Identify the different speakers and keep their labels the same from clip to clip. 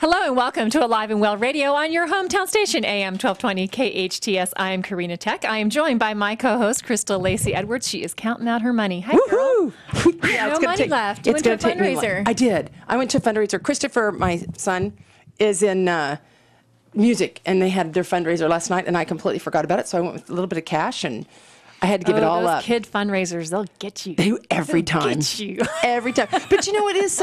Speaker 1: Hello and welcome to Alive and Well Radio on your hometown station, AM 1220 KHTS. I am Karena Thek. I am joined by my co-host, Crystal Lacey Edwards. She is counting out her money. Hi, girl.
Speaker 2: Yeah,
Speaker 1: no money left. You went to a fundraiser.
Speaker 2: I did. I went to a fundraiser. Christopher, my son, is in music, and they had their fundraiser last night, and I completely forgot about it, so I went with a little bit of cash, and I had to give it all
Speaker 1: those
Speaker 2: up.
Speaker 1: Kid fundraisers, they'll get you.
Speaker 2: They every
Speaker 1: They'll
Speaker 2: time.
Speaker 1: Get you.
Speaker 2: Every time. But you know, it is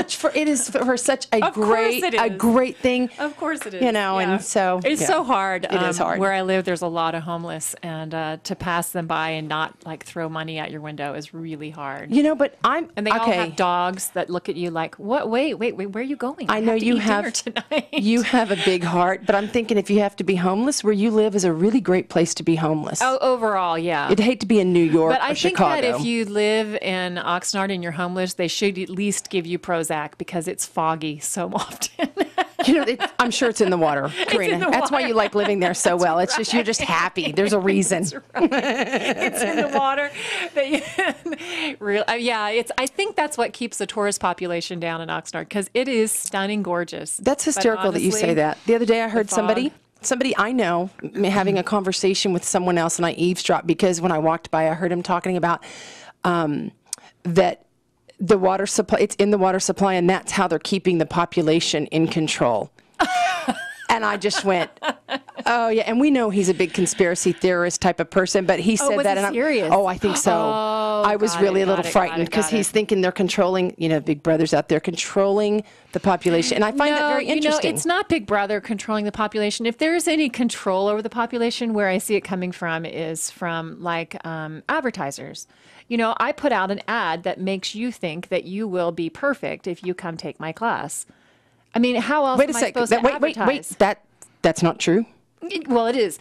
Speaker 2: for such a great thing.
Speaker 1: Of course it is.
Speaker 2: You know,
Speaker 1: yeah.
Speaker 2: and so
Speaker 1: it's so hard.
Speaker 2: It is hard.
Speaker 1: Where I live, there's a lot of homeless, and to pass them by and not like throw money at your window is really hard.
Speaker 2: You know, but
Speaker 1: and they all have dogs that look at you like, what? Wait, where are you going?
Speaker 2: I know you have
Speaker 1: tonight.
Speaker 2: You have a big heart, but I'm thinking if you have to be homeless, where you live is a really great place to be homeless.
Speaker 1: Oh, overall, yeah.
Speaker 2: You'd hate to be in New York.
Speaker 1: But I think that if you live in Oxnard and you're homeless, they should at least give you Prozac because it's foggy so often.
Speaker 2: You know, I'm sure it's in the water, Karena. That's why you like living there so well. It's just you're just happy. There's a reason.
Speaker 1: That's right. It's in the water. I think that's what keeps the tourist population down in Oxnard because it is stunning, gorgeous.
Speaker 2: That's hysterical honestly, that you say that. The other day I heard somebody I know having a conversation with someone else, and I eavesdropped because when I walked by, I heard him talking about that the water supply, it's in the water supply, and that's how they're keeping the population in control. And I just went, oh, yeah. And we know he's a big conspiracy theorist type of person, but he said that. And
Speaker 1: serious?
Speaker 2: I think so. I was really a little frightened because he's thinking they're controlling, Big Brother's out there controlling the population. And I find that very interesting.
Speaker 1: It's not Big Brother controlling the population. If there's any control over the population, where I see it coming from is from like advertisers. I put out an ad that makes you think that you will be perfect if you come take my class. I mean, how else am I supposed to advertise?
Speaker 2: Wait. That's not true.
Speaker 1: Well, it is.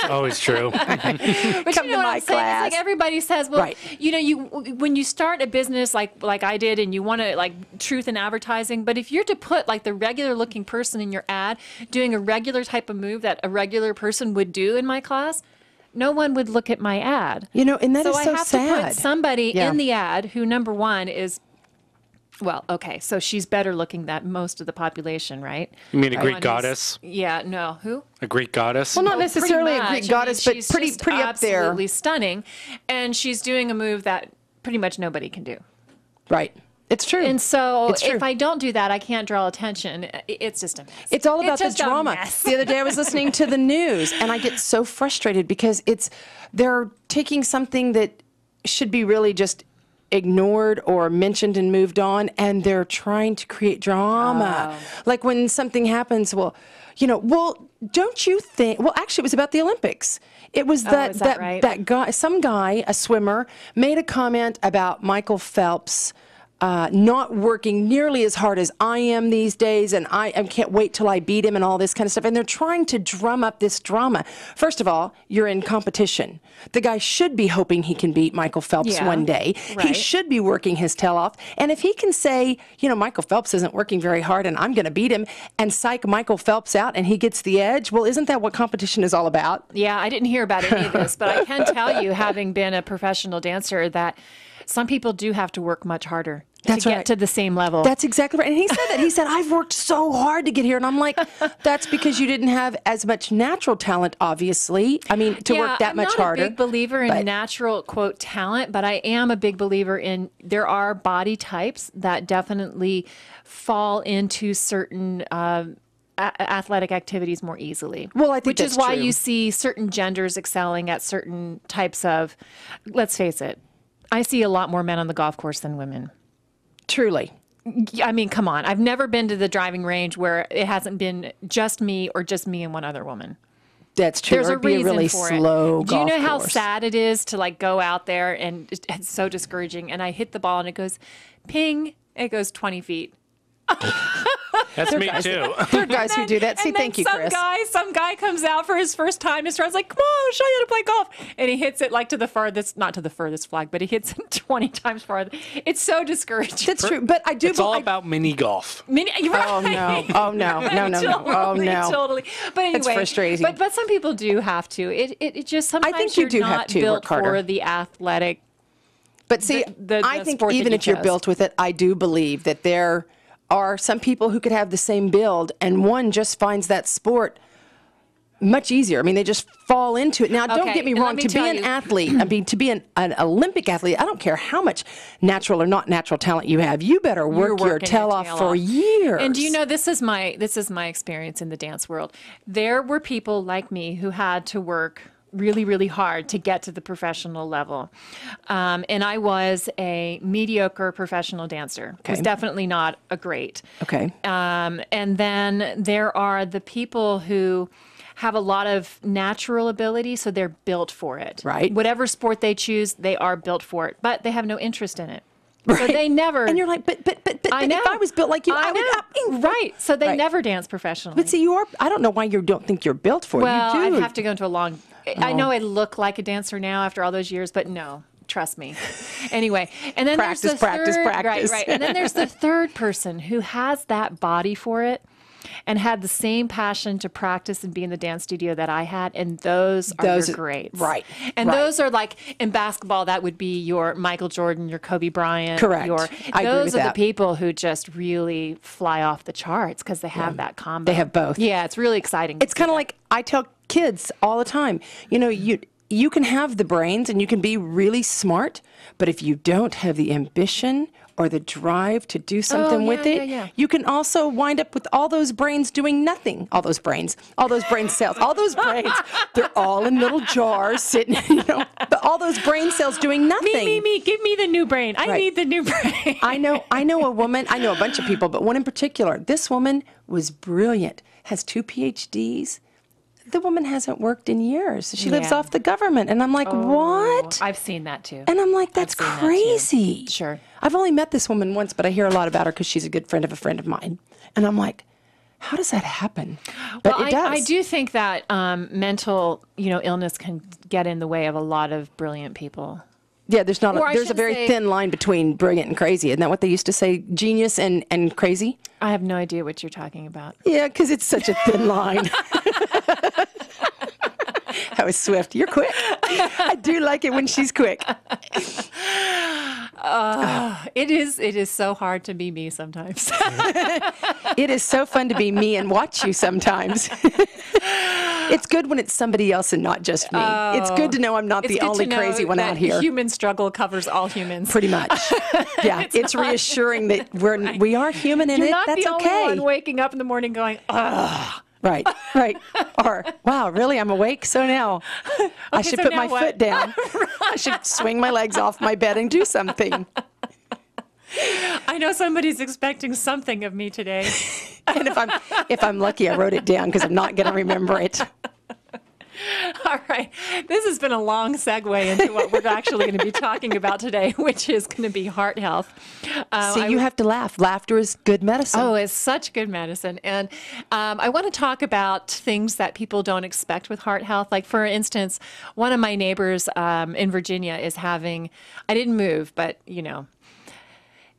Speaker 3: Always true.
Speaker 1: But
Speaker 2: Come to my class. It's
Speaker 1: like everybody says, well,
Speaker 2: right.
Speaker 1: When you start a business like I did, and you want to like truth in advertising, but if you're to put like the regular looking person in your ad doing a regular type of move that a regular person would do in my class, no one would look at my ad.
Speaker 2: And that is so sad.
Speaker 1: So I have to put somebody in the ad who, number one, is so she's better looking than most of the population, right?
Speaker 3: You mean a Greek goddess?
Speaker 1: Yeah, no. Who?
Speaker 3: A Greek goddess?
Speaker 2: Well, not necessarily a Greek goddess, but pretty up there.
Speaker 1: Absolutely stunning. And she's doing a move that pretty much nobody can do.
Speaker 2: Right. It's true.
Speaker 1: And so if I don't do that, I can't draw attention. It's just a mess.
Speaker 2: It's all about the drama. The other day I was listening to the news, and I get so frustrated because they're taking something that should be really just ignored or mentioned and moved on, and they're trying to create drama. Like when something happens, don't you think, actually it was about the Olympics. It was that guy, some guy, a swimmer, made a comment about Michael Phelps not working nearly as hard as I am these days, and I can't wait till I beat him and all this kind of stuff. And they're trying to drum up this drama. First of all, you're in competition. The guy should be hoping he can beat Michael Phelps one day. Right. He should be working his tail off. And if he can say, Michael Phelps isn't working very hard and I'm going to beat him, and psych Michael Phelps out and he gets the edge, well, isn't that what competition is all about?
Speaker 1: Yeah, I didn't hear about any of this, but I can tell you, having been a professional dancer, that some people do have to work much harder to get to the same level.
Speaker 2: That's exactly right. And he said that. He said, I've worked so hard to get here. And I'm like, that's because you didn't have as much natural talent, obviously. I mean, to work that much harder.
Speaker 1: I'm not a big believer in natural, quote, talent, but I am a big believer in there are body types that definitely fall into certain athletic activities more easily.
Speaker 2: Well, I think
Speaker 1: which is why you see certain genders excelling at certain types of, let's face it, I see a lot more men on the golf course than women.
Speaker 2: Truly.
Speaker 1: I mean, come on. I've never been to the driving range where it hasn't been just me or just me and one other woman.
Speaker 2: That's true.
Speaker 1: There's a reason
Speaker 2: really
Speaker 1: for
Speaker 2: slow
Speaker 1: it. Do you know how
Speaker 2: course.
Speaker 1: sad it is to like go out there and it's so discouraging, and I hit the ball and it goes ping, it goes 20 feet.
Speaker 3: That's me too.
Speaker 2: There are guys who do that. See, thank you, Chris.
Speaker 1: Some guy comes out for his first time. His friend's like, "Come on, I'll show you how to play golf," and he hits it like to the furthest, not to the furthest flag, but he hits it 20 times farther. It's so discouraging.
Speaker 2: That's true, but I do.
Speaker 3: It's all about mini golf.
Speaker 1: Right.
Speaker 2: Oh no! Oh no!
Speaker 1: Totally. But anyway,
Speaker 2: it's frustrating.
Speaker 1: But some people do have to. It just sometimes
Speaker 2: I think you do have to
Speaker 1: built
Speaker 2: work harder
Speaker 1: for the athletic.
Speaker 2: But see, I think even if you're built with it, I do believe that there are some people who could have the same build, and one just finds that sport much easier. I mean, they just fall into it. Now, don't get me wrong. To be an athlete, I mean, to be an Olympic athlete, I don't care how much natural or not natural talent you have. You better work your tail off for years.
Speaker 1: And do you know, this is my experience in the dance world. There were people like me who had to work really, really hard to get to the professional level. And I was a mediocre professional dancer. I was definitely not a great.
Speaker 2: Okay.
Speaker 1: And then there are the people who have a lot of natural ability, so they're built for it.
Speaker 2: Right.
Speaker 1: Whatever sport they choose, they are built for it, but they have no interest in it.
Speaker 2: Right.
Speaker 1: So they never.
Speaker 2: And you're like, but
Speaker 1: I know.
Speaker 2: if I was built like you, I would.
Speaker 1: Right. So they never dance professionally.
Speaker 2: But see, you are. I don't know why you don't think you're built for it.
Speaker 1: Well,
Speaker 2: You do.
Speaker 1: I'd have to go into a long. I know I look like a dancer now after all those years, but no. Trust me. Anyway, and then
Speaker 2: practice.
Speaker 1: Right. And then there's the third person who has that body for it and had the same passion to practice and be in the dance studio that I had, and those are your greats.
Speaker 2: Right.
Speaker 1: And those are like, in basketball, that would be your Michael Jordan, your Kobe Bryant.
Speaker 2: Correct. I agree
Speaker 1: those
Speaker 2: with
Speaker 1: are
Speaker 2: that.
Speaker 1: the people who just really fly off the charts because they have that combo.
Speaker 2: They have both.
Speaker 1: Yeah, it's really exciting.
Speaker 2: It's kind of like I tell kids all the time, you know, you can have the brains and you can be really smart, but if you don't have the ambition or the drive to do something with it, you can also wind up with all those brains doing nothing. All those brain cells, all those brains, they're all in little jars sitting, you know, but all those brain cells doing nothing.
Speaker 1: Me, give me the new brain. I need the new brain.
Speaker 2: I know a woman, I know a bunch of people, but one in particular. This woman was brilliant, has 2 PhDs. The woman hasn't worked in years. She lives off the government. And I'm like, what?
Speaker 1: I've seen that too.
Speaker 2: And I'm like, that's crazy.
Speaker 1: Sure.
Speaker 2: I've only met this woman once, but I hear a lot about her because she's a good friend of a friend of mine. And I'm like, how does that happen? But it does.
Speaker 1: I do think that mental, illness can get in the way of a lot of brilliant people.
Speaker 2: Yeah, there's a very thin line between brilliant and crazy. Isn't that what they used to say? Genius and crazy?
Speaker 1: I have no idea what you're talking about.
Speaker 2: Yeah, because it's such a thin line. That was swift. You're quick. I do like it when she's quick.
Speaker 1: It is so hard to be me sometimes.
Speaker 2: It is so fun to be me and watch you sometimes. It's good when it's somebody else and not just me. It's good to know I'm not the only crazy one out here.
Speaker 1: Human struggle covers all humans.
Speaker 2: Pretty much. Yeah, it's reassuring that we are human and that's
Speaker 1: You're not the
Speaker 2: okay.
Speaker 1: only one waking up in the morning going, ugh.
Speaker 2: Right. Or, wow, really? I'm awake? So now I should put my foot down. I should swing my legs off my bed and do something.
Speaker 1: I know somebody's expecting something of me today.
Speaker 2: And if I'm lucky, I wrote it down because I'm not going to remember it.
Speaker 1: All right. This has been a long segue into what we're actually going to be talking about today, which is going to be heart health.
Speaker 2: You have to laugh. Laughter is good medicine.
Speaker 1: Oh, it's such good medicine. And I want to talk about things that people don't expect with heart health. Like, for instance, one of my neighbors in Virginia is having, I didn't move, but,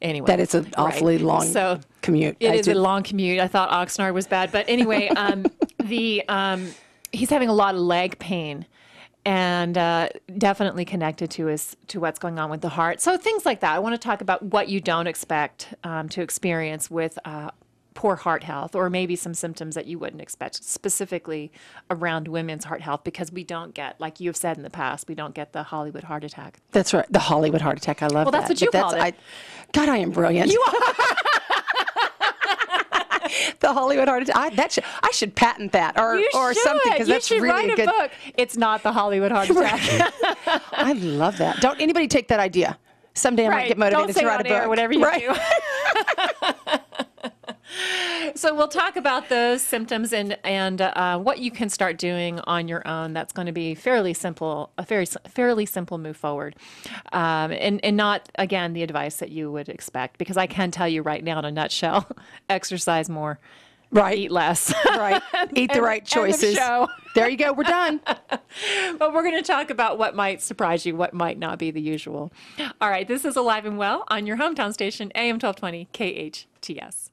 Speaker 1: anyway.
Speaker 2: That is an awfully long commute.
Speaker 1: It is a long commute. I thought Oxnard was bad. But anyway, he's having a lot of leg pain, and definitely connected to what's going on with the heart. So things like that. I want to talk about what you don't expect to experience with poor heart health, or maybe some symptoms that you wouldn't expect, specifically around women's heart health, because we don't get, like you've said in the past, we don't get the Hollywood heart attack.
Speaker 2: That's right. The Hollywood heart attack. I love that.
Speaker 1: Well, that's what you called it.
Speaker 2: God, I am brilliant. You are. The Hollywood heart attack. I should patent that or something, because that's really
Speaker 1: write
Speaker 2: a good
Speaker 1: book. It's not the Hollywood heart attack.
Speaker 2: I love that. Don't anybody take that idea. Someday I might get motivated to write a book.
Speaker 1: Whatever you do. So we'll talk about those symptoms and what you can start doing on your own. That's going to be fairly simple, a fairly simple move forward, and not, again, the advice that you would expect, because I can tell you right now in a nutshell: exercise more, eat less,
Speaker 2: eat the right choices. There you go. We're done.
Speaker 1: But we're going to talk about what might surprise you, what might not be the usual. All right, this is Alive and Well on your hometown station, AM 1220 KHTS.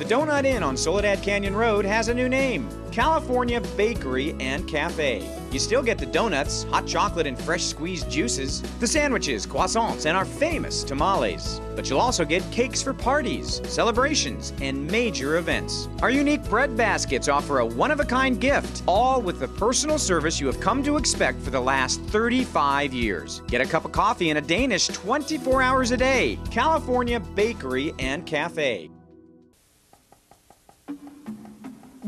Speaker 4: The Donut Inn on Soledad Canyon Road has a new name, California Bakery and Cafe. You still get the donuts, hot chocolate, and fresh squeezed juices, the sandwiches, croissants, and our famous tamales. But you'll also get cakes for parties, celebrations, and major events. Our unique bread baskets offer a one-of-a-kind gift, all with the personal service you have come to expect for the last 35 years. Get a cup of coffee and a Danish 24 hours a day. California Bakery and Cafe.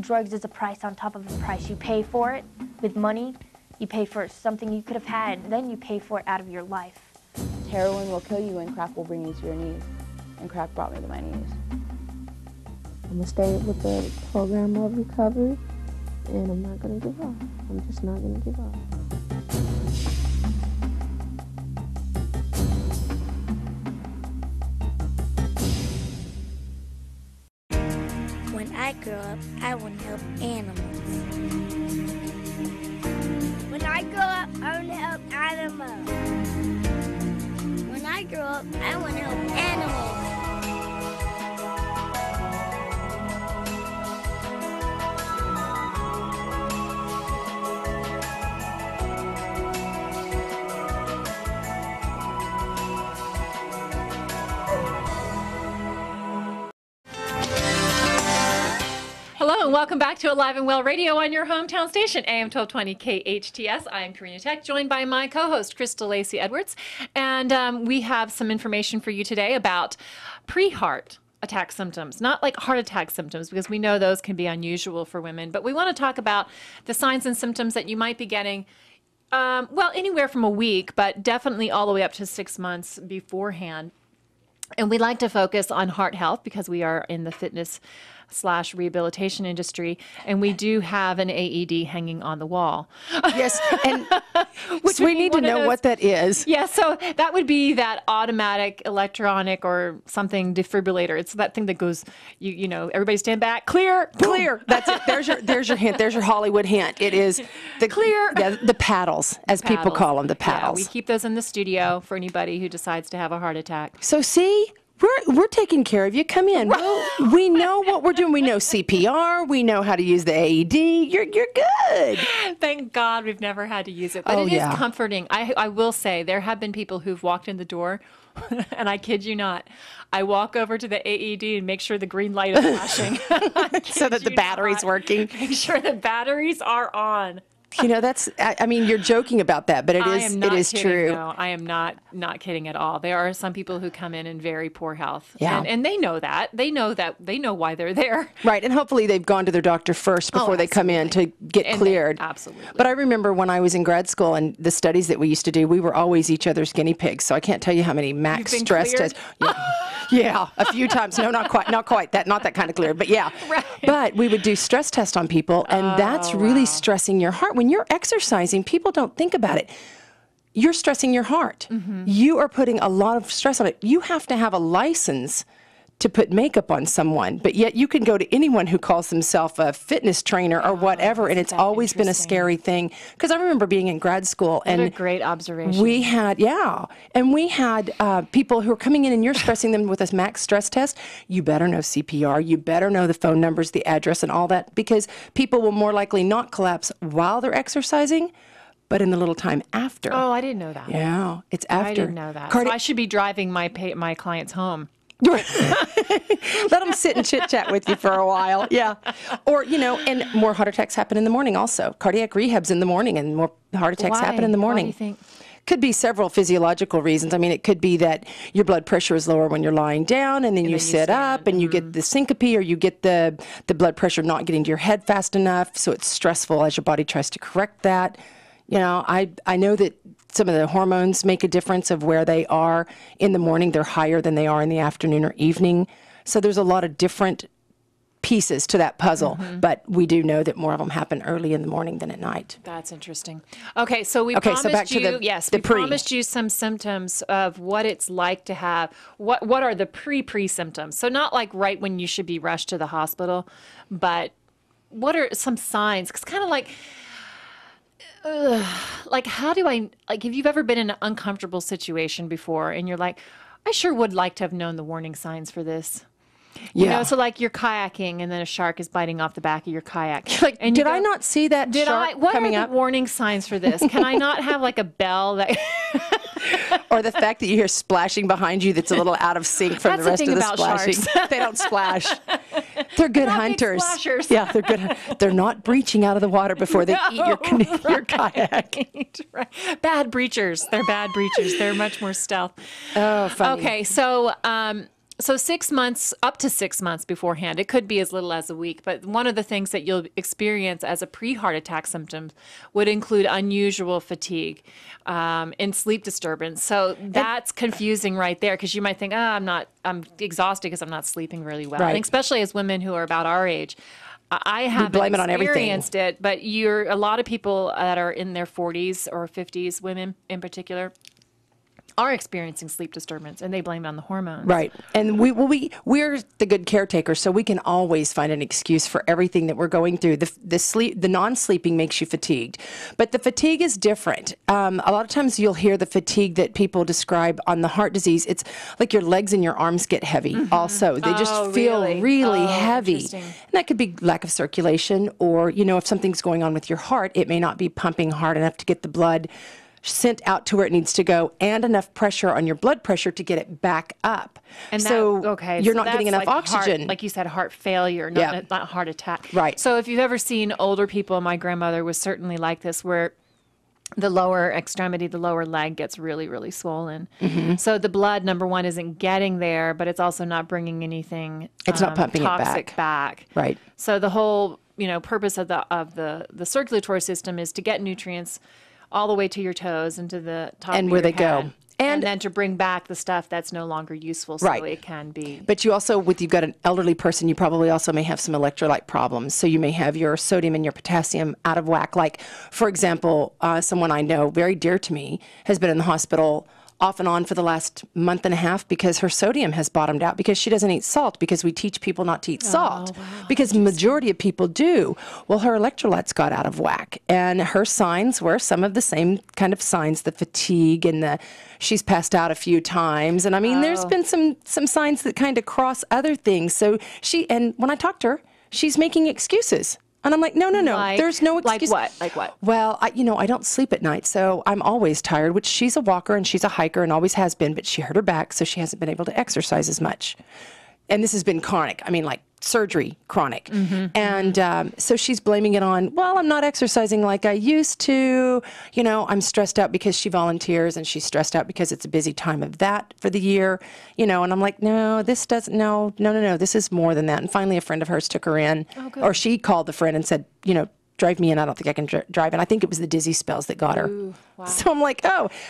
Speaker 5: Drugs is a price on top of a price. You pay for it with money, you pay for something you could have had, then you pay for it out of your life.
Speaker 6: Heroin will kill you and crack will bring you to your knees. And crack brought me to my knees.
Speaker 7: I'm gonna stay with the program of recovery, and I'm not gonna give up. I'm just not gonna give up.
Speaker 8: When I grow up, I want to help animals. When I grow up, I want to help animals. When I grow up, I want to help animals.
Speaker 1: Hello and welcome back to Alive and Well Radio on your hometown station, AM 1220 KHTS. I am Karena Thek, joined by my co-host, Crystal Lacey Edwards. And we have some information for you today about pre-heart attack symptoms, not like heart attack symptoms, because we know those can be unusual for women. But we want to talk about the signs and symptoms that you might be getting, well, anywhere from a week, but definitely all the way up to 6 months beforehand. And we like to focus on heart health because we are in the fitness/rehabilitation industry, and we do have an AED hanging on the wall.
Speaker 2: Yes, and so we need to know what that is.
Speaker 1: Yeah, so that would be that automatic electronic or something defibrillator. It's that thing that goes, you know, everybody stand back, clear,
Speaker 2: Clear. That's it. There's your hint. There's your Hollywood hint. It is the
Speaker 1: Clear.
Speaker 2: Yeah, the paddles, as people call them, the paddles.
Speaker 1: Yeah, we keep those in the studio for anybody who decides to have a heart attack.
Speaker 2: So see, we're taking care of you. Come in. We know what we're doing. We know CPR. We know how to use the AED. You're good.
Speaker 1: Thank God we've never had to use it. But it is comforting. I will say there have been people who've walked in the door, and I kid you not, I walk over to the AED and make sure the green light is flashing.
Speaker 2: So that the battery's working.
Speaker 1: Make sure the batteries are on.
Speaker 2: You know, I mean, you're joking about that, but it is true.
Speaker 1: No, I am not kidding at all. There are some people who come in very poor health.
Speaker 2: Yeah.
Speaker 1: And they know that. They know why they're there.
Speaker 2: Right. And hopefully they've gone to their doctor first before they come in to get cleared.
Speaker 1: Absolutely.
Speaker 2: But I remember when I was in grad school and the studies that we used to do, we were always each other's guinea pigs. So I can't tell you how many max stress tests. Yeah, a few times. No, not quite that, not that kind of cleared, but yeah.
Speaker 1: Right.
Speaker 2: But we would do stress tests on people, and that's really stressing your heart. When you're exercising, people don't think about it. You're stressing your heart. Mm-hmm. You are putting a lot of stress on it. You have to have a license to put makeup on someone, but yet you can go to anyone who calls themselves a fitness trainer or whatever, and it's always been a scary thing. Because I remember being in grad school, and
Speaker 1: what a great observation.
Speaker 2: We had people who are coming in, and you're stressing them with a max stress test. You better know CPR. You better know the phone numbers, the address, and all that, because people will more likely not collapse while they're exercising, but in the little time after.
Speaker 1: Oh, I didn't know that.
Speaker 2: Yeah, it's after.
Speaker 1: I didn't know that. So I should be driving my clients home.
Speaker 2: Let them sit and chit chat with you for a while. Yeah. Or, you know, and more heart attacks happen in the morning also. Cardiac rehab's in the morning, and more heart attacks happen in the morning.
Speaker 1: Why do you think?
Speaker 2: Could be several physiological reasons. I mean, it could be that your blood pressure is lower when you're lying down, and then you sit up, and you get the syncope, or you get the blood pressure not getting to your head fast enough, so it's stressful as your body tries to correct that. You know, I know that some of the hormones make a difference of where they are in the morning. They're higher than they are in the afternoon or evening. So there's a lot of different pieces to that puzzle, but we do know that more of them happen early in the morning than at night.
Speaker 1: That's interesting. Okay, so we promised
Speaker 2: back to
Speaker 1: we promised you some symptoms of what it's like to have, what are the pre symptoms. So not like right when you should be rushed to the hospital, but what are some signs? Because kind of like how do I, like, if you've ever been in an uncomfortable situation before and you're like, I sure would like to have known the warning signs for this. You know, so like you're kayaking and then a shark is biting off the back of your kayak.
Speaker 2: Like,
Speaker 1: and
Speaker 2: did I not see that shark
Speaker 1: what
Speaker 2: coming
Speaker 1: are
Speaker 2: up?
Speaker 1: the warning signs for this? Can I not have like a bell that...
Speaker 2: Or the fact that you hear splashing behind you that's a little out of sync from
Speaker 1: That's
Speaker 2: the rest
Speaker 1: the
Speaker 2: of
Speaker 1: thing
Speaker 2: the
Speaker 1: about
Speaker 2: splashing.
Speaker 1: sharks.
Speaker 2: They don't splash. They're good
Speaker 1: not big
Speaker 2: hunters.
Speaker 1: splashers.
Speaker 2: Yeah, they're good. They're not breaching out of the water before they eat your your kayak.
Speaker 1: Right. Bad breachers. They're bad breachers. They're much more stealth.
Speaker 2: Oh, funny.
Speaker 1: Okay, so 6 months, up to 6 months beforehand, it could be as little as a week, but one of the things that you'll experience as a pre-heart attack symptom would include unusual fatigue and sleep disturbance. So that's confusing right there, because you might think, I'm exhausted because I'm not sleeping really well.
Speaker 2: Right.
Speaker 1: And especially as women who are about our age. I haven't
Speaker 2: blame it on everything.
Speaker 1: experienced it, but a lot of people that are in their 40s or 50s, women in particular, are experiencing sleep disturbance, and they blame it on the hormones.
Speaker 2: Right. And we're the good caretakers, so we can always find an excuse for everything that we're going through. The non-sleeping makes you fatigued, but the fatigue is different. A lot of times you'll hear the fatigue that people describe on the heart disease. It's like your legs and your arms get heavy also. They just feel really heavy. And that could be lack of circulation, or, if something's going on with your heart, it may not be pumping hard enough to get the blood sent out to where it needs to go, and enough pressure on your blood pressure to get it back up.
Speaker 1: And
Speaker 2: you're not getting enough
Speaker 1: like
Speaker 2: oxygen.
Speaker 1: Like you said, heart failure, not heart attack.
Speaker 2: Right.
Speaker 1: So if you've ever seen older people, my grandmother was certainly like this, where the lower extremity, the lower leg gets really, really swollen. So the blood, number one, isn't getting there, but it's also not bringing anything
Speaker 2: It's not pumping it
Speaker 1: toxic back.
Speaker 2: Right.
Speaker 1: So the whole purpose of the circulatory system is to get nutrients all the way to your toes and to the top
Speaker 2: And
Speaker 1: of
Speaker 2: where
Speaker 1: your
Speaker 2: they
Speaker 1: head.
Speaker 2: go.
Speaker 1: And then to bring back the stuff that's no longer useful, so
Speaker 2: Right.
Speaker 1: it can be.
Speaker 2: But you also, you've got an elderly person, you probably also may have some electrolyte problems. So you may have your sodium and your potassium out of whack. Like, for example, someone I know, very dear to me, has been in the hospital off and on for the last month and a half because her sodium has bottomed out, because she doesn't eat salt, because we teach people not to eat salt, because the majority of people do. Well, her electrolytes got out of whack, and her signs were some of the same kind of signs, the fatigue and she's passed out a few times. And I mean, there's been some signs that kind of cross other things. So and when I talked to her, she's making excuses. And I'm like, no, there's no excuse.
Speaker 1: Like what?
Speaker 2: Well, I don't sleep at night, so I'm always tired, which she's a walker and she's a hiker and always has been, but she hurt her back, so she hasn't been able to exercise as much. And this has been chronic. I mean, like surgery chronic. And so she's blaming it on, well, I'm not exercising like I used to. I'm stressed out because she volunteers, and she's stressed out because it's a busy time of that for the year. And I'm like, no, this doesn't, no, this is more than that. And finally, a friend of hers took her in, or she called the friend and said, drive me in. I don't think I can drive. And I think it was the dizzy spells that got her.
Speaker 1: Ooh, wow.
Speaker 2: So I'm like,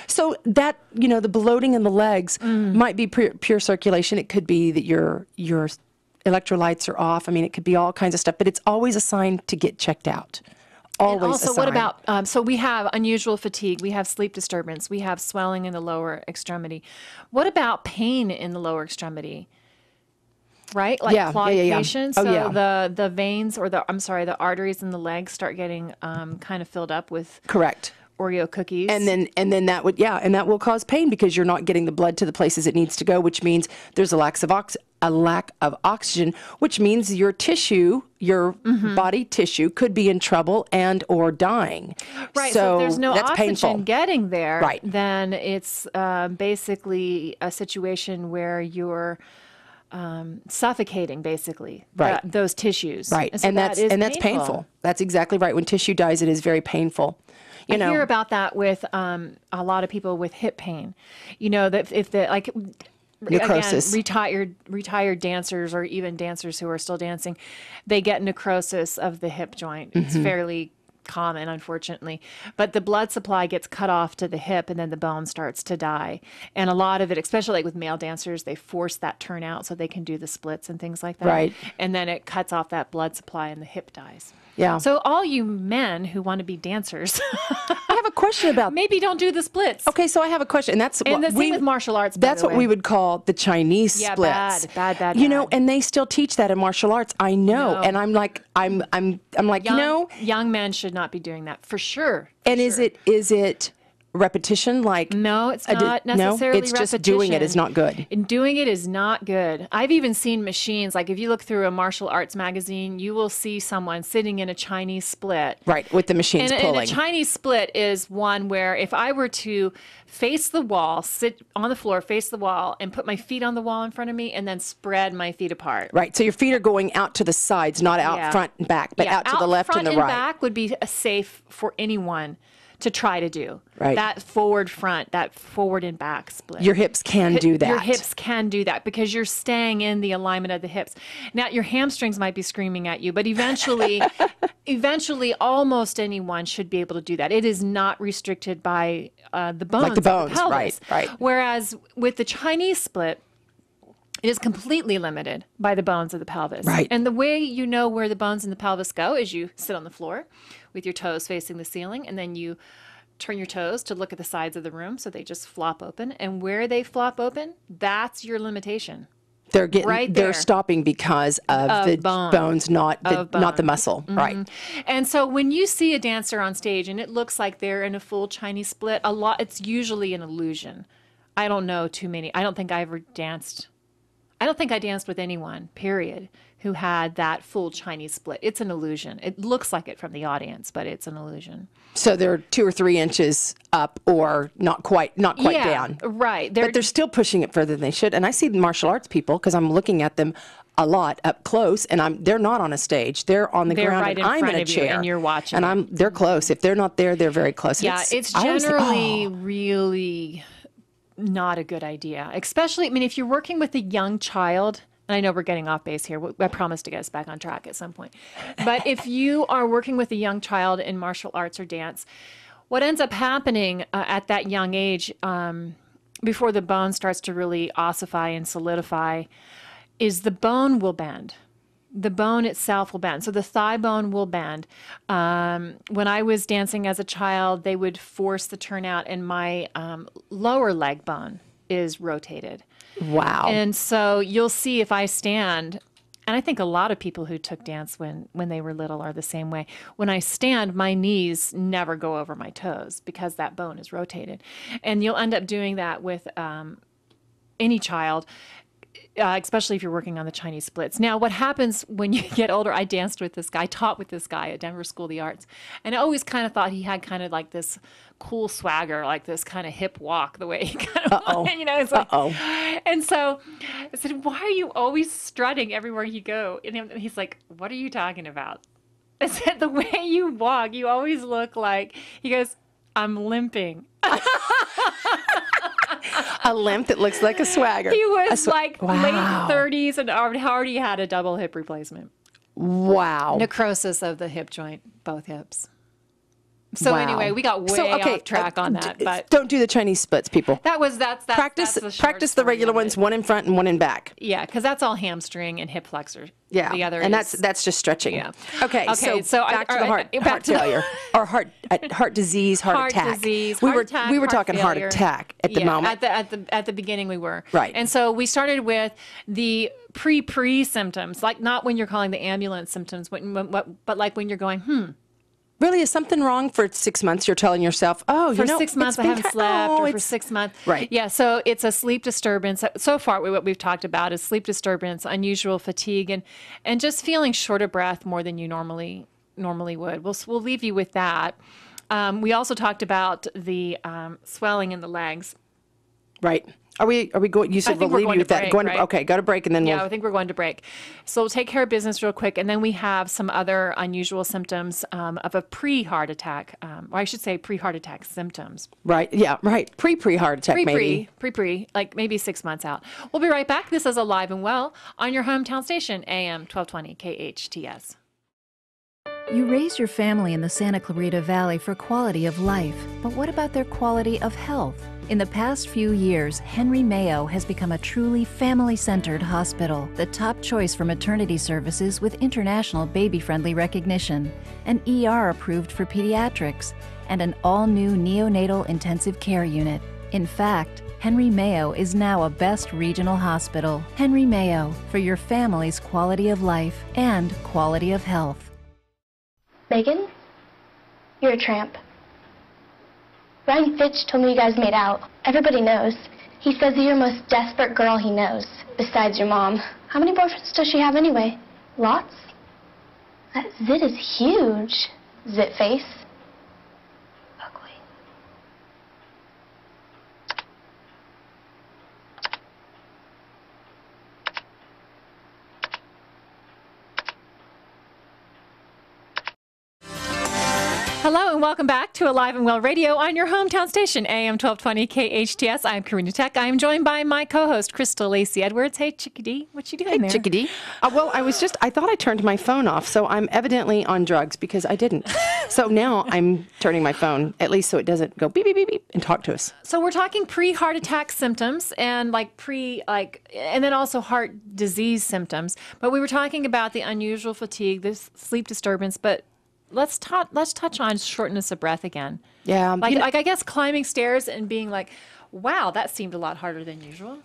Speaker 2: so that, the bloating in the legs might be pure circulation. It could be that your electrolytes are off. I mean, it could be all kinds of stuff, but it's always a sign to get checked out. Always
Speaker 1: and also,
Speaker 2: a sign.
Speaker 1: what about, so we have unusual fatigue, we have sleep disturbance, we have swelling in the lower extremity. What about pain in the lower extremity? Right? Like claudication. So the veins, or the arteries in the legs start getting kind of filled up with
Speaker 2: Correct.
Speaker 1: Oreo cookies.
Speaker 2: And then that would, and that will cause pain because you're not getting the blood to the places it needs to go, which means there's a lack of oxygen, which means your tissue, your body tissue could be in trouble and or dying.
Speaker 1: Right. So if there's no
Speaker 2: that's
Speaker 1: oxygen
Speaker 2: painful.
Speaker 1: getting there,
Speaker 2: Right.
Speaker 1: then it's basically a situation where you're suffocating, basically,
Speaker 2: Right.
Speaker 1: those tissues.
Speaker 2: Right.
Speaker 1: And, so
Speaker 2: that's painful. That's exactly right. When tissue dies, it is very painful.
Speaker 1: I hear about that with a lot of people with hip pain. That if
Speaker 2: necrosis.
Speaker 1: Again, retired dancers, or even dancers who are still dancing, they get necrosis of the hip joint. It's fairly common, unfortunately, but the blood supply gets cut off to the hip, and then the bone starts to die. And a lot of it, especially like with male dancers, they force that turnout so they can do the splits and things like that.
Speaker 2: Right.
Speaker 1: And then it cuts off that blood supply, and the hip dies.
Speaker 2: Yeah.
Speaker 1: So all you men who want to be dancers,
Speaker 2: I have a question about.
Speaker 1: maybe don't do the splits.
Speaker 2: Okay, so I have a question, and that's
Speaker 1: And the same with martial arts. By
Speaker 2: That's
Speaker 1: the
Speaker 2: what
Speaker 1: way.
Speaker 2: we would call the Chinese splits.
Speaker 1: Bad.
Speaker 2: And they still teach that in martial arts. I know,
Speaker 1: No.
Speaker 2: and I'm like,
Speaker 1: young men should not be doing that for sure.
Speaker 2: And is it repetition? Like
Speaker 1: No, it's not necessarily
Speaker 2: it's just doing it is not good.
Speaker 1: And doing it is not good. I've even seen machines, like if you look through a martial arts magazine, you will see someone sitting in a Chinese split.
Speaker 2: Right, with the machines pulling.
Speaker 1: And a Chinese split is one where if I were to face the wall, sit on the floor, face the wall, and put my feet on the wall in front of me, and then spread my feet apart.
Speaker 2: Right, so your feet are going out to the sides, not out front and back, but out to the left and the right.
Speaker 1: Front and back would be safe for anyone to try to do.
Speaker 2: Right.
Speaker 1: That forward front, that forward and back split.
Speaker 2: Your hips can do that.
Speaker 1: Your hips can do that because you're staying in the alignment of the hips. Now, your hamstrings might be screaming at you, but eventually, almost anyone should be able to do that. It is not restricted by the bones.
Speaker 2: Like the bones,
Speaker 1: of the pelvis.
Speaker 2: right.
Speaker 1: Whereas with the Chinese split, it is completely limited by the bones of the pelvis.
Speaker 2: Right.
Speaker 1: And the way you know where the bones in the pelvis go is you sit on the floor with your toes facing the ceiling, and then you turn your toes to look at the sides of the room so they just flop open. And where they flop open, that's your limitation.
Speaker 2: They're getting
Speaker 1: right there.
Speaker 2: They're stopping because of the bones, not the muscle.
Speaker 1: Mm-hmm.
Speaker 2: Right.
Speaker 1: And so when you see a dancer on stage and it looks like they're in a full Chinese split, it's usually an illusion. I don't know too many. I don't think I danced with anyone, period, who had that full Chinese split. It's an illusion. It looks like it from the audience, but it's an illusion.
Speaker 2: So they're 2 or 3 inches up, or not quite down.
Speaker 1: Right.
Speaker 2: But they're still pushing it further than they should. And I see the martial arts people, because I'm looking at them a lot up close, and they're not on a stage. They're on the ground,
Speaker 1: right
Speaker 2: and I'm in a chair,
Speaker 1: and you're watching.
Speaker 2: And they're close. If they're not there, they're very close.
Speaker 1: Yeah, it's generally really not a good idea. Especially, I mean, if you're working with a young child. And I know we're getting off base here. I promise to get us back on track at some point. But if you are working with a young child in martial arts or dance, what ends up happening at that young age, before the bone starts to really ossify and solidify, is the bone will bend. The bone itself will bend. So the thigh bone will bend. When I was dancing as a child, they would force the turnout, and my lower leg bone is rotated.
Speaker 2: Wow.
Speaker 1: And so you'll see if I stand, and I think a lot of people who took dance when they were little are the same way. When I stand, my knees never go over my toes because that bone is rotated. And you'll end up doing that with any child, especially if you're working on the Chinese splits. Now, what happens when you get older, I taught with this guy at Denver School of the Arts, and I always kind of thought he had kind of like this cool swagger, like this kind of hip walk, the way he kind of, it's like, and so I said, why are you always strutting everywhere you go? And he's like, what are you talking about? I said, the way you walk, you always look like, he goes, I'm limping.
Speaker 2: A limp that looks like a swagger.
Speaker 1: He was late 30s and already had a double hip replacement.
Speaker 2: Wow.
Speaker 1: Necrosis of the hip joint, both hips. So anyway, we got way off track on that. But
Speaker 2: don't do the Chinese splits, people.
Speaker 1: That's
Speaker 2: practice
Speaker 1: the
Speaker 2: the regular ones, one in front and one in back.
Speaker 1: Yeah, because that's all hamstring and hip flexor.
Speaker 2: Yeah,
Speaker 1: the other
Speaker 2: and that's just stretching.
Speaker 1: Yeah.
Speaker 2: Okay. So back to the heart failure or heart disease, heart attack.
Speaker 1: Disease,
Speaker 2: we
Speaker 1: heart
Speaker 2: were talking
Speaker 1: failure.
Speaker 2: heart attack at the moment.
Speaker 1: At the beginning we were.
Speaker 2: Right.
Speaker 1: And so we started with the pre symptoms, like not when you're calling the ambulance symptoms, but like when you're going,
Speaker 2: Really, is something wrong for 6 months? You're telling yourself,
Speaker 1: for 6 months I haven't slept, or for 6 months.
Speaker 2: Right.
Speaker 1: Yeah, so it's a sleep disturbance. So far, what we've talked about is sleep disturbance, unusual fatigue, and just feeling short of breath more than you normally would. We'll leave you with that. We also talked about the swelling in the legs.
Speaker 2: Right. Are we going? You said we'll leave you with that. Okay, go to break, and then
Speaker 1: I think we're going to break. So we'll take care of business real quick, and then we have some other unusual symptoms of a pre-heart attack, or I should say pre-heart attack symptoms.
Speaker 2: Right. Yeah. Right. Pre-heart attack, maybe.
Speaker 1: Like maybe 6 months out. We'll be right back. This is Alive and Well on your hometown station, AM 1220 KHTS.
Speaker 9: You raise your family in the Santa Clarita Valley for quality of life, but what about their quality of health? In the past few years, Henry Mayo has become a truly family-centered hospital, the top choice for maternity services with international baby-friendly recognition, an ER approved for pediatrics, and an all-new neonatal intensive care unit. In fact, Henry Mayo is now a best regional hospital. Henry Mayo, for your family's quality of life and quality of health.
Speaker 5: Megan, you're a tramp. Ryan Fitch told me you guys made out. Everybody knows. He says that you're the most desperate girl he knows, besides your mom. How many boyfriends does she have anyway? Lots? That zit is huge. Zit face. Ugly.
Speaker 1: Hello and welcome back to Alive and Well Radio on your hometown station, AM 1220 KHTS. I'm Karena Thek. I am joined by my co-host, Crystal Lacey Edwards. Hey, Chickadee. What you doing there?
Speaker 2: Hey, Chickadee. Well, I thought I turned my phone off, so I'm evidently on drugs because I didn't. So now I'm turning my phone, at least so it doesn't go beep, beep, beep, beep, and talk to us.
Speaker 1: So we're talking pre-heart attack symptoms and and then also heart disease symptoms. But we were talking about the unusual fatigue, this sleep disturbance, but let's touch on shortness of breath again.
Speaker 2: Yeah.
Speaker 1: I guess climbing stairs and being like, wow, that seemed a lot harder than usual.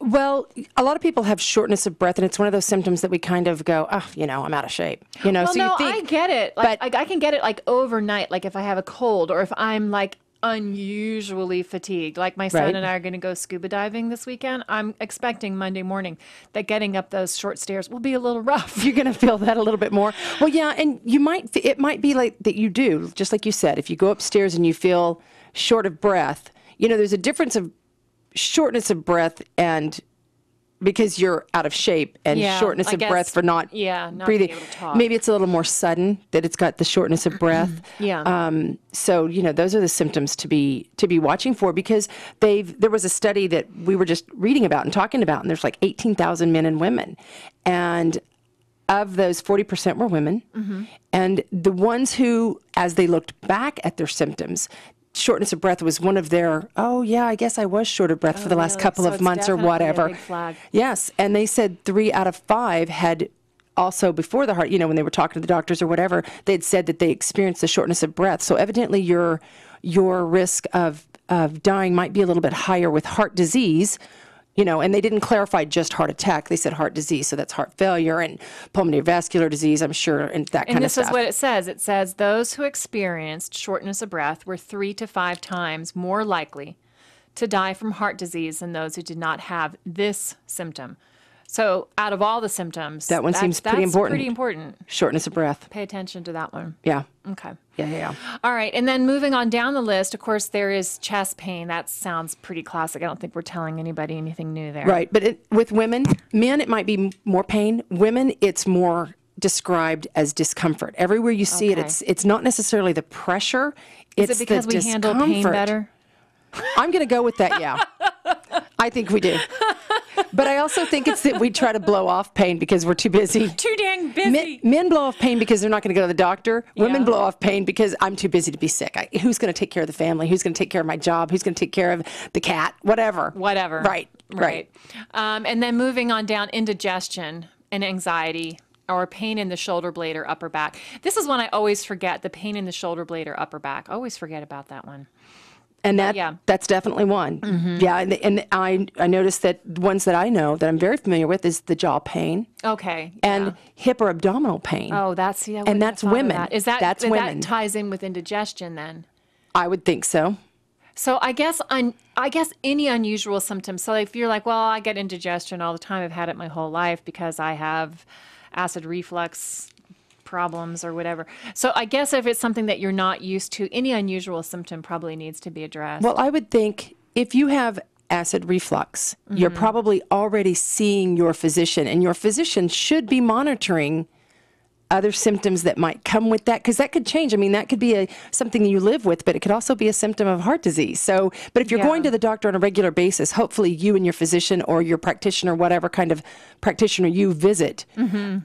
Speaker 2: Well, a lot of people have shortness of breath, and it's one of those symptoms that we kind of go, oh, I'm out of shape.
Speaker 1: Well,
Speaker 2: so
Speaker 1: no,
Speaker 2: you think,
Speaker 1: I get it. I can get it like overnight, like if I have a cold or if I'm like unusually fatigued. Like my son and I are going to go scuba diving this weekend. I'm expecting Monday morning that getting up those short stairs will be a little rough.
Speaker 2: You're going to feel that a little bit more. Well, yeah, and it might be like that you do, just like you said, if you go upstairs and you feel short of breath, there's a difference of shortness of breath and because you're out of shape and shortness of breath for not breathing.
Speaker 1: Being able to talk.
Speaker 2: Maybe it's a little more sudden that it's got the shortness of breath. So those are the symptoms to be watching for because there was a study that we were just reading about and talking about, and there's like 18,000 men and women, and of those 40% were women, and the ones who, as they looked back at their symptoms, shortness of breath was one of their, I guess I was short of breath for the last couple of months or whatever.
Speaker 1: A big flag.
Speaker 2: Yes, and they said 3 out of 5 had also before the heart, when they were talking to the doctors or whatever, they'd said that they experienced the shortness of breath. So evidently your risk of dying might be a little bit higher with heart disease. And they didn't clarify just heart attack. They said heart disease, so that's heart failure and pulmonary vascular disease, I'm sure, and that kind of stuff.
Speaker 1: And this is what it says. It says those who experienced shortness of breath were 3 to 5 times more likely to die from heart disease than those who did not have this symptom. So out of all the symptoms,
Speaker 2: that one seems pretty important.
Speaker 1: Pretty important.
Speaker 2: Shortness of breath.
Speaker 1: Pay attention to that one.
Speaker 2: Yeah.
Speaker 1: Okay.
Speaker 2: Yeah.
Speaker 1: All right. And then moving on down the list, of course, there is chest pain. That sounds pretty classic. I don't think we're telling anybody anything new there.
Speaker 2: Right. But with women, men, it might be more pain. Women, it's more described as discomfort. Everywhere you see it, it's not necessarily the pressure.
Speaker 1: Is it because we handle pain better?
Speaker 2: I'm going to go with that, yeah. I think we do. But I also think it's that we try to blow off pain because we're too busy.
Speaker 1: Too dang busy.
Speaker 2: Men blow off pain because they're not going to go to the doctor. Women blow off pain because I'm too busy to be sick. Who's going to take care of the family? Who's going to take care of my job? Who's going to take care of the cat? Whatever.
Speaker 1: Right. And then moving on down, indigestion and anxiety or pain in the shoulder blade or upper back. This is one I always forget, the pain in the shoulder blade or upper back. I always forget about that one.
Speaker 2: And that's definitely one. Mm-hmm. Yeah, and I noticed that ones that I know that I'm very familiar with is the jaw pain.
Speaker 1: Okay.
Speaker 2: And hip or abdominal pain.
Speaker 1: Oh, that's
Speaker 2: and that's women.
Speaker 1: That's
Speaker 2: women.
Speaker 1: That ties in with indigestion then?
Speaker 2: I would think so.
Speaker 1: So I guess any unusual symptoms. So if you're like, well, I get indigestion all the time. I've had it my whole life because I have acid reflux problems or whatever. So I guess if it's something that you're not used to, any unusual symptom probably needs to be addressed.
Speaker 2: Well, I would think if you have acid reflux, you're probably already seeing your physician, and your physician should be monitoring other symptoms that might come with that, because that could change. I mean, that could be something you live with, but it could also be a symptom of heart disease. So, but if you're going to the doctor on a regular basis, hopefully you and your physician or your practitioner, whatever kind of practitioner you visit,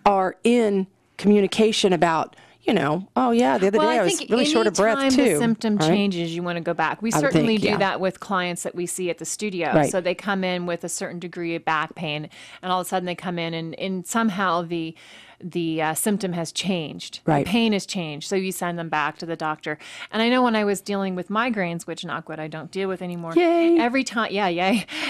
Speaker 2: are in communication about, the other day I was really short of breath too.
Speaker 1: Anytime the symptom changes, you want to go back. We certainly do that with clients that we see at the studio.
Speaker 2: Right.
Speaker 1: So they come in with a certain degree of back pain, and all of a sudden they come in and somehow symptom has changed.
Speaker 2: Right.
Speaker 1: The pain has changed. So you send them back to the doctor. And I know when I was dealing with migraines, which knock wood I don't deal with anymore.
Speaker 2: Yay.
Speaker 1: Every time,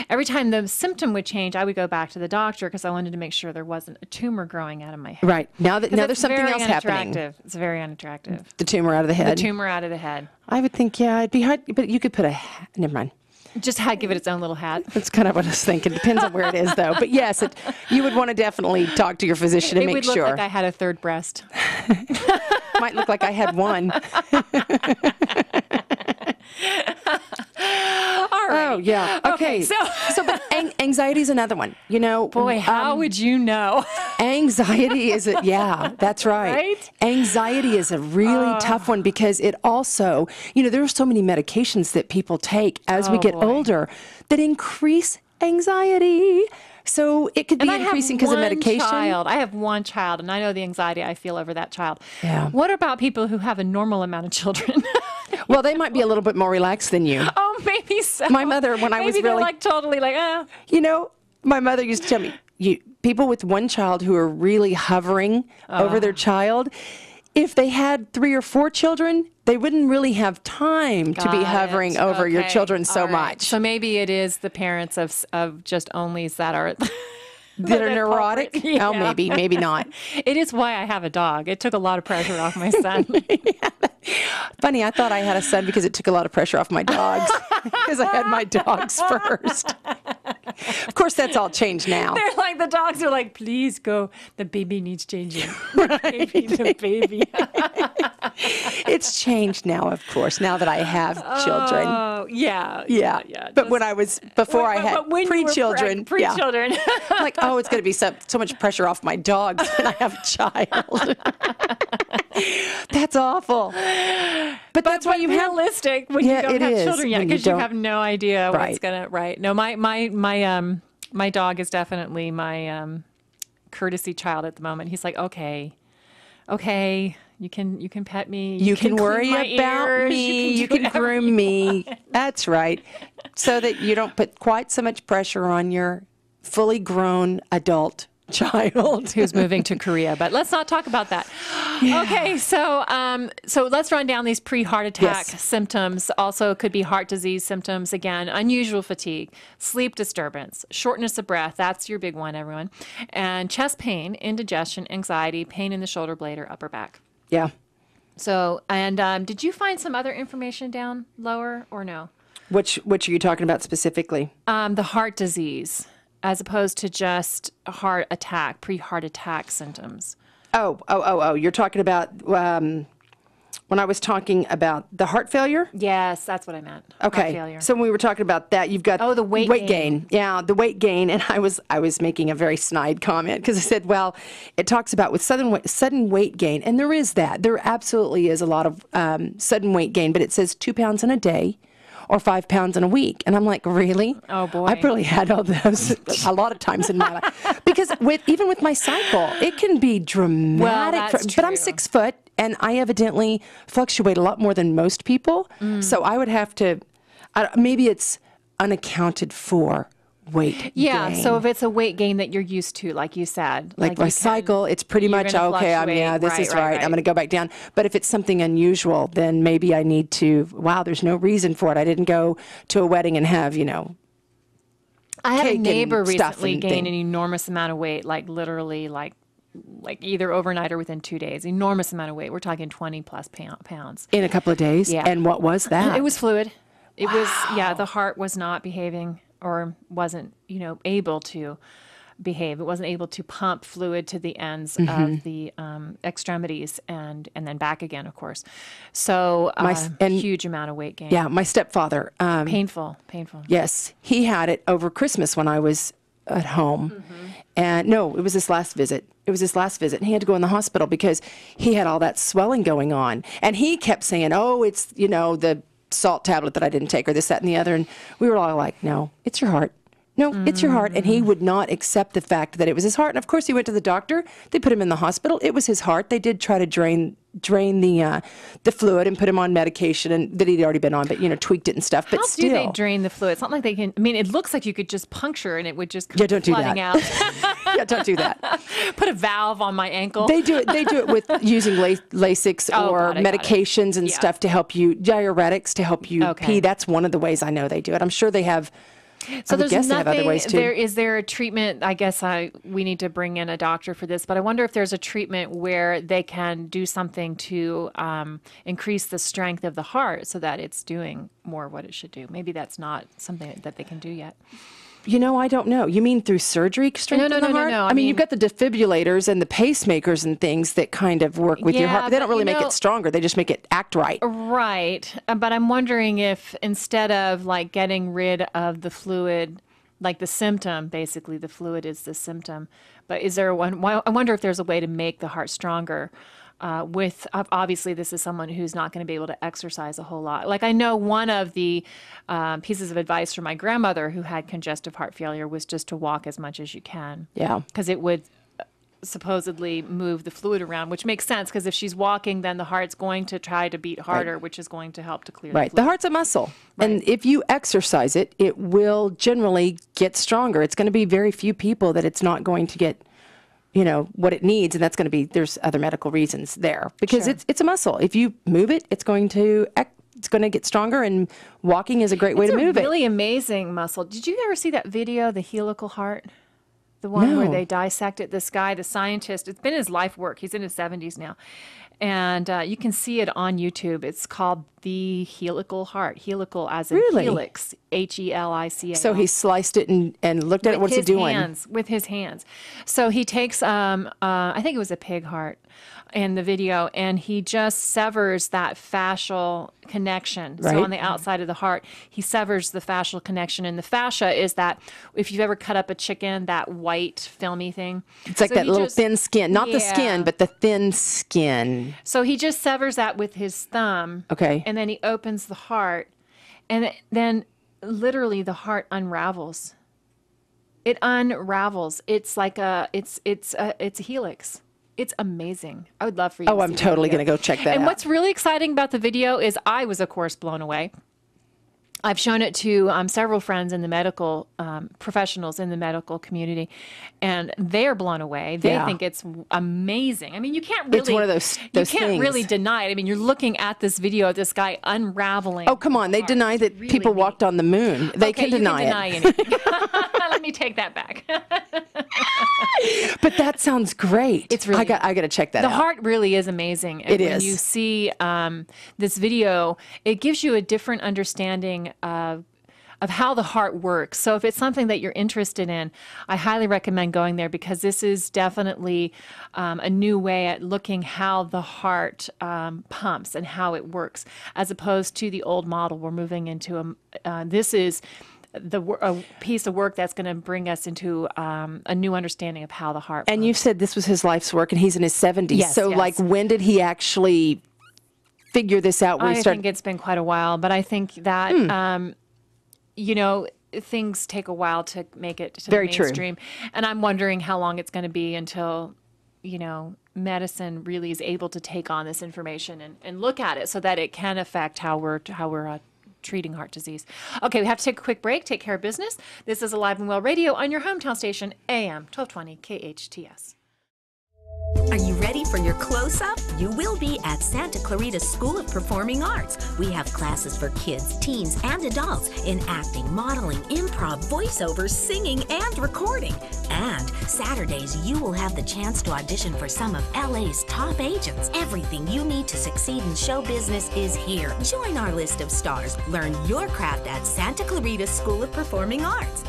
Speaker 1: every time the symptom would change, I would go back to the doctor because I wanted to make sure there wasn't a tumor growing out of my head.
Speaker 2: Right. Now there's something
Speaker 1: very
Speaker 2: else happening.
Speaker 1: It's very unattractive.
Speaker 2: The tumor out of the
Speaker 1: The
Speaker 2: head.
Speaker 1: tumor out of the head.
Speaker 2: I would think, yeah, it'd be hard, but you could put never mind.
Speaker 1: Just give it its own little hat.
Speaker 2: That's kind of what I was thinking. Depends on where it is, though. But yes, you would want to definitely talk to your physician and
Speaker 1: It
Speaker 2: make
Speaker 1: would look
Speaker 2: sure.
Speaker 1: like I had a third breast.
Speaker 2: Might look like I had one.
Speaker 1: All right.
Speaker 2: Oh, yeah. Okay. But anxiety is another one. You know,
Speaker 1: Boy, how would you know?
Speaker 2: Anxiety is that's right.
Speaker 1: Right?
Speaker 2: Anxiety is a really tough one because it also, there are so many medications that people take as we get older that increase anxiety. So it could be increasing because of medication.
Speaker 1: I have one child, and I know the anxiety I feel over that child.
Speaker 2: Yeah.
Speaker 1: What about people who have a normal amount of children?
Speaker 2: Well, they might be a little bit more relaxed than you.
Speaker 1: Oh, maybe so.
Speaker 2: My mother, when I was
Speaker 1: Maybe they're
Speaker 2: really
Speaker 1: like totally like,
Speaker 2: my mother used to tell me, people with one child who are really hovering over their child, if they had 3 or 4 children, they wouldn't really have time to be hovering over your children so much.
Speaker 1: So maybe it is the parents of just onlys that are
Speaker 2: that are neurotic.
Speaker 1: Yeah.
Speaker 2: Oh, maybe not.
Speaker 1: It is why I have a dog. It took a lot of pressure off my son.
Speaker 2: Funny, I thought I had a son because it took a lot of pressure off my dogs because I had my dogs first. Of course, that's all changed now.
Speaker 1: They're like, the dogs are like, please go. The baby needs changing.
Speaker 2: Right.
Speaker 1: The baby.
Speaker 2: It's changed now, of course, now that I have children.
Speaker 1: Oh, yeah.
Speaker 2: But when I was, before I had pre-children.
Speaker 1: Pre-children.
Speaker 2: I'm like, oh, it's going to be so much pressure off my dogs when I have a child. That's awful. But that's why you have
Speaker 1: realistic when you don't have children yet, because you have no idea
Speaker 2: Right.
Speaker 1: what's gonna. Right? No, my dog is definitely my courtesy child at the moment. He's like, okay, you can pet me,
Speaker 2: you can worry
Speaker 1: clean my
Speaker 2: about
Speaker 1: ears,
Speaker 2: me, you can groom me. That's right, so that you don't put quite so much pressure on your fully grown adult child
Speaker 1: who's moving to Korea. But let's not talk about that. Yeah. Okay, so let's run down these pre-heart attack symptoms. Also could be heart disease symptoms. Again, unusual fatigue, sleep disturbance, shortness of breath. That's your big one, everyone. And chest pain, indigestion, anxiety, pain in the shoulder blade or upper back.
Speaker 2: Yeah.
Speaker 1: So, and did you find some other information down lower or no?
Speaker 2: Which are you talking about specifically?
Speaker 1: The heart disease, as opposed to just heart attack, pre-heart attack symptoms.
Speaker 2: Oh, you're talking about when I was talking about the heart failure?
Speaker 1: Yes, that's what I meant.
Speaker 2: Okay.
Speaker 1: Heart failure.
Speaker 2: So when we were talking about that, you've got
Speaker 1: the weight gain.
Speaker 2: Yeah, the weight gain. And I was making a very snide comment because I said, well, it talks about with sudden weight gain. And there is that. There absolutely is a lot of sudden weight gain, but it says 2 pounds in a day or 5 pounds in a week. And I'm like, really?
Speaker 1: Oh, boy.
Speaker 2: I probably had all those a lot of times in my life. Because even with my cycle, it can be dramatic.
Speaker 1: Well, that's
Speaker 2: but I'm
Speaker 1: true.
Speaker 2: 6 foot, and I evidently fluctuate a lot more than most people. So I would have to, maybe it's unaccounted for weight
Speaker 1: Yeah,
Speaker 2: gain.
Speaker 1: so if it's a weight gain that you're used to, like you said.
Speaker 2: Like my cycle, it's pretty much,
Speaker 1: gonna
Speaker 2: okay, this is right. I'm going to go back down. But if it's something unusual, then maybe I need to, there's no reason for it. I didn't go to a wedding and have,
Speaker 1: I had a
Speaker 2: cake
Speaker 1: neighbor
Speaker 2: and stuff
Speaker 1: recently
Speaker 2: and
Speaker 1: gain
Speaker 2: thing.
Speaker 1: an enormous amount of weight, like literally like either overnight or within 2 days. Enormous amount of weight. We're talking 20 plus pounds.
Speaker 2: In a couple of days?
Speaker 1: Yeah.
Speaker 2: And what was that?
Speaker 1: It was fluid. It was, the heart was not behaving or wasn't, able to behave. It wasn't able to pump fluid to the ends of the extremities and then back again, of course. So huge amount of weight gain.
Speaker 2: Yeah, my stepfather.
Speaker 1: Painful.
Speaker 2: Yes, he had it over Christmas when I was at home. And no, it was his last visit. And he had to go in the hospital because he had all that swelling going on. And he kept saying, oh, it's, the salt tablet that I didn't take or this, that, and the other. And we were all like, no, it's your heart. No, it's your heart. And he would not accept the fact that it was his heart. And of course, he went to the doctor. They put him in the hospital. It was his heart. They did try to drain the fluid and put him on medication and that he'd already been on, but tweaked it and stuff. But
Speaker 1: How
Speaker 2: still,
Speaker 1: do they drain the fluid? It's not like they can. I mean, it looks like you could just puncture and it would just come
Speaker 2: don't do
Speaker 1: flooding
Speaker 2: that.
Speaker 1: out.
Speaker 2: Yeah, don't do that.
Speaker 1: Put a valve on my ankle.
Speaker 2: They do it with using Lasix or medications and stuff to help you, diuretics to help you pee. That's one of the ways I know they do it. I'm sure they have.
Speaker 1: So there's
Speaker 2: they have other ways too.
Speaker 1: Is there a treatment? I guess we need to bring in a doctor for this, but I wonder if there's a treatment where they can do something to increase the strength of the heart so that it's doing more of what it should do. Maybe that's not something that they can do yet.
Speaker 2: I don't know. You mean through surgery strengthen the heart?
Speaker 1: No.
Speaker 2: I mean, you've got the defibrillators and the pacemakers and things that kind of work with your heart. But they don't really make it stronger. They just make it act right.
Speaker 1: Right. But I'm wondering if instead of like getting rid of the fluid, like the symptom, basically the fluid is the symptom. But is there one? I wonder if there's a way to make the heart stronger. Obviously, this is someone who's not going to be able to exercise a whole lot. Like I know one of the pieces of advice from my grandmother who had congestive heart failure was just to walk as much as you can.
Speaker 2: Yeah.
Speaker 1: Because it would supposedly move the fluid around, which makes sense because if she's walking, then the heart's going to try to beat harder, which is going to help to clear the fluid.
Speaker 2: The heart's a muscle. Right. And if you exercise it, it will generally get stronger. It's going to be very few people that it's not going to get what it needs, and that's going to be, there's other medical reasons there because it's a muscle. If you move it, it's going to get stronger, and walking is a great way to move it.
Speaker 1: It's a really amazing muscle. Did you ever see that video, the helical heart? The one where they dissected this guy, the scientist. It's been his life work. He's in his 70s now. And you can see it on YouTube. It's called the helical heart. Helical as in helix, Helica.
Speaker 2: So he sliced it and looked at it. What's he doing?
Speaker 1: With his hands. So he takes, I think it was a pig heart in the video, and he just severs that fascial connection. Right. So on the outside of the heart, he severs the fascial connection. And the fascia is that, if you've ever cut up a chicken, that white filmy thing.
Speaker 2: It's like that little thin skin. Not the skin, but the thin skin.
Speaker 1: So he just severs that with his thumb.
Speaker 2: Okay.
Speaker 1: And then he opens the heart. And then literally the heart unravels. It unravels. It's like it's a helix. It's amazing. I would love for you to see
Speaker 2: I'm totally going to go check that out.
Speaker 1: And what's really exciting about the video is I was, of course, blown away. I've shown it to several friends in the medical professionals in the medical community, and they're blown away. They think it's amazing. I mean, you can't really.
Speaker 2: It's one of those
Speaker 1: you can't
Speaker 2: things.
Speaker 1: really deny it. I mean, you're looking at this video of this guy unraveling.
Speaker 2: Oh, come on! They deny that really people walked on the moon. They can deny it.
Speaker 1: Anything. Let me take that back.
Speaker 2: But that sounds great.
Speaker 1: It's really.
Speaker 2: I got to check that out.
Speaker 1: The heart really is amazing.
Speaker 2: It is.
Speaker 1: When you see this video, it gives you a different understanding of how the heart works. So if it's something that you're interested in, I highly recommend going there because this is definitely a new way at looking how the heart pumps and how it works, as opposed to the old model we're moving into. This is a piece of work that's going to bring us into a new understanding of how the heart
Speaker 2: And
Speaker 1: pumps.
Speaker 2: you said this was his life's work, and he's in his 70s.
Speaker 1: Yes,
Speaker 2: so, like, when did he actually figure this out?
Speaker 1: I think it's been quite a while, but I think that, things take a while to make it to the mainstream. True. And I'm wondering how long it's going to be until, medicine really is able to take on this information and look at it so that it can affect how we're treating heart disease. Okay, we have to take a quick break, take care of business. This is Alive and Well Radio on your hometown station, AM 1220 KHTS.
Speaker 10: Are you ready for your close-up? You will be at Santa Clarita School of Performing Arts. We have classes for kids, teens, and adults in acting, modeling, improv, voiceover, singing, and recording. And Saturdays, you will have the chance to audition for some of LA's top agents. Everything you need to succeed in show business is here. Join our list of stars. Learn your craft at Santa Clarita School of Performing Arts.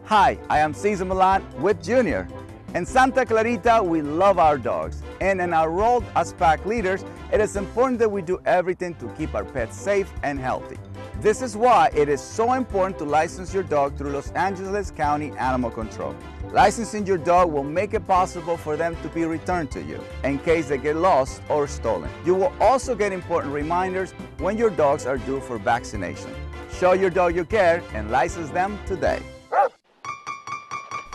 Speaker 11: Hi, I am Cesar Milan with Junior. In Santa Clarita, we love our dogs. And in our role as pack leaders, it is important that we do everything to keep our pets safe and healthy. This is why it is so important to license your dog through Los Angeles County Animal Control. Licensing your dog will make it possible for them to be returned to you in case they get lost or stolen. You will also get important reminders when your dogs are due for vaccination. Show your dog you care and license them today.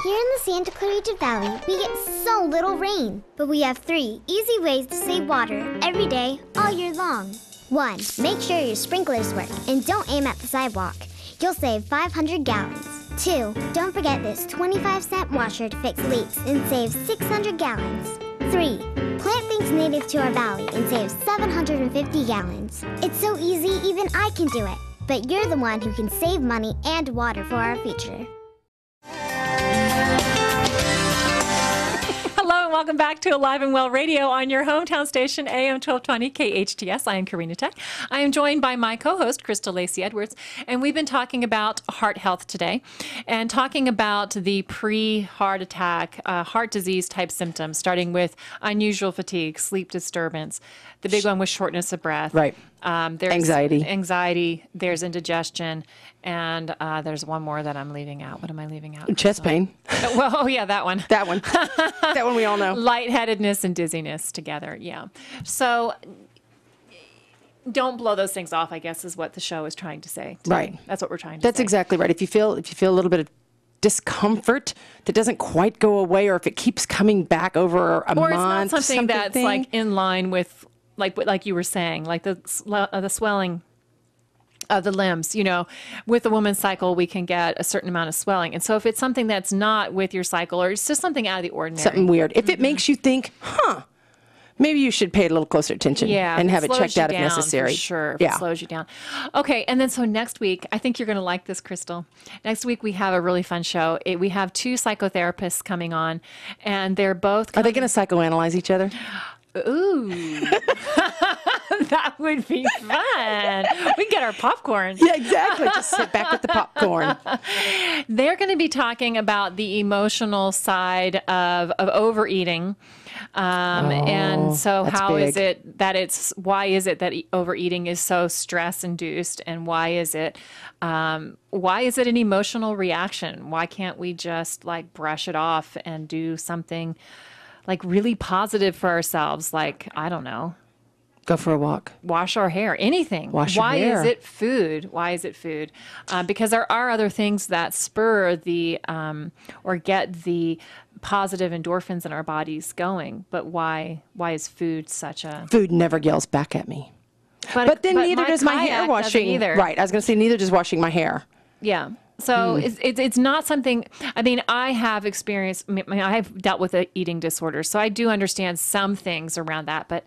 Speaker 12: Here in the Santa Clarita Valley, we get so little rain. But we have 3 easy ways to save water every day, all year long. 1. Make sure your sprinklers work and don't aim at the sidewalk. You'll save 500 gallons. 2. Don't forget this 25-cent washer to fix leaks and save 600 gallons. 3. Plant things native to our valley and save 750 gallons. It's so easy, even I can do it. But you're the one who can save money and water for our future.
Speaker 1: Hello and welcome back to Alive and Well Radio on your hometown station, AM 1220 KHTS. I am Karena Thek. I am joined by my co-host, Crystal Lacey Edwards, and we've been talking about heart health today and talking about the pre-heart attack, heart disease type symptoms, starting with unusual fatigue, sleep disturbance. The big one was shortness of breath.
Speaker 2: Right.
Speaker 1: There's
Speaker 2: Anxiety.
Speaker 1: There's indigestion, and there's one more that I'm leaving out. What am I leaving out?
Speaker 2: Chest pain.
Speaker 1: Well, oh yeah, that one.
Speaker 2: That one. That one we all know.
Speaker 1: Lightheadedness and dizziness together. Yeah. So don't blow those things off, I guess, is what the show is trying to say today.
Speaker 2: Right.
Speaker 1: That's what we're trying to
Speaker 2: That's
Speaker 1: say.
Speaker 2: exactly right. If you feel a little bit of discomfort that doesn't quite go away, or if it keeps coming back over a
Speaker 1: or
Speaker 2: month,
Speaker 1: it's not something that's like in line with like you were saying, like the swelling of the limbs. You know, with the woman's cycle, we can get a certain amount of swelling. And so if it's something that's not with your cycle, or it's just something out of the ordinary.
Speaker 2: Something weird. If it makes you think, maybe you should pay a little closer attention and have it checked out if necessary.
Speaker 1: For sure. If it slows you down. Okay. And then so next week, I think you're going to like this, Crystal. Next week, we have a really fun show. We have 2 psychotherapists coming on, and they're both...
Speaker 2: Are they going to psychoanalyze each other?
Speaker 1: Ooh, that would be fun. We can get our popcorn.
Speaker 2: Yeah, exactly. Just sit back with the popcorn.
Speaker 1: They're going to be talking about the emotional side of overeating. And so why is it that overeating is so stress induced, and why is it an emotional reaction? Why can't we just like brush it off and do something like really positive for ourselves? Like, I don't know.
Speaker 2: Go for a walk.
Speaker 1: Wash our hair. Anything.
Speaker 2: Why
Speaker 1: is it food? Why is it food? Because there are other things that spur the or get the positive endorphins in our bodies going. But why is food such a...
Speaker 2: Food never yells back at me. But then neither does my hair washing.
Speaker 1: Either.
Speaker 2: Right. I was going to say neither does washing my hair.
Speaker 1: Yeah. So it's not something, I mean, I have experienced, I've dealt with an eating disorder, so I do understand some things around that, but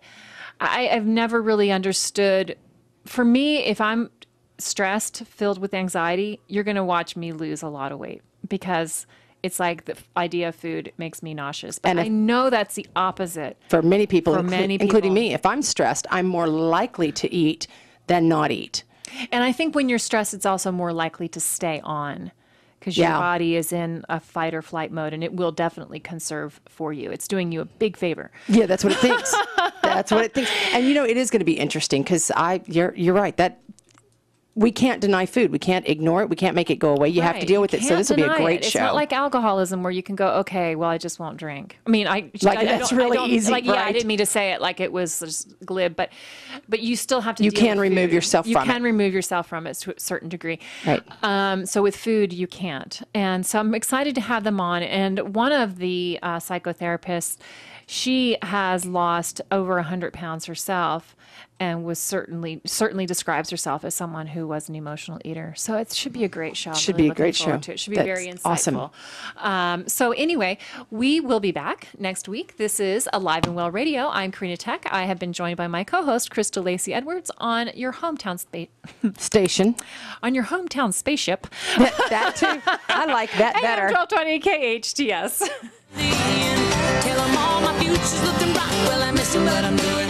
Speaker 1: I've never really understood. For me, if I'm stressed, filled with anxiety, you're going to watch me lose a lot of weight, because it's like the idea of food makes me nauseous. But I know that's the opposite.
Speaker 2: For many people, including me. If I'm stressed, I'm more likely to eat than not eat.
Speaker 1: And I think when you're stressed, it's also more likely to stay on, because your body is in a fight or flight mode, and it will definitely conserve for you. It's doing you a big favor.
Speaker 2: Yeah, that's what it thinks. That's what it thinks. And you know, it is going to be interesting, because you're right. That we can't deny food. We can't ignore it. We can't make it go away. You have to deal with it. So this will be a great show.
Speaker 1: It's not like alcoholism, where you can go, okay, well, I just won't drink. I mean,
Speaker 2: that's really easy.
Speaker 1: Like, I didn't mean to say it like it was just glib, but you still have to.
Speaker 2: You can remove yourself from it.
Speaker 1: You can remove yourself from it to a certain degree.
Speaker 2: Right.
Speaker 1: So with food, you can't. And so I'm excited to have them on. And one of the psychotherapists, she has lost over 100 pounds herself, and was certainly describes herself as someone who was an emotional eater. So it should be a great show.
Speaker 2: Should be a great show.
Speaker 1: It should be very insightful.
Speaker 2: Awesome.
Speaker 1: So anyway, we will be back next week. This is Alive and Well Radio. I'm Karena Thek. I have been joined by my co-host, Crystal Lacey Edwards, on your hometown
Speaker 2: station.
Speaker 1: On your hometown spaceship.
Speaker 2: That too. I like that better.
Speaker 1: AM 1220 KHTS.
Speaker 13: Tell them all my future's looking bright. Well, I miss him, but I'm doing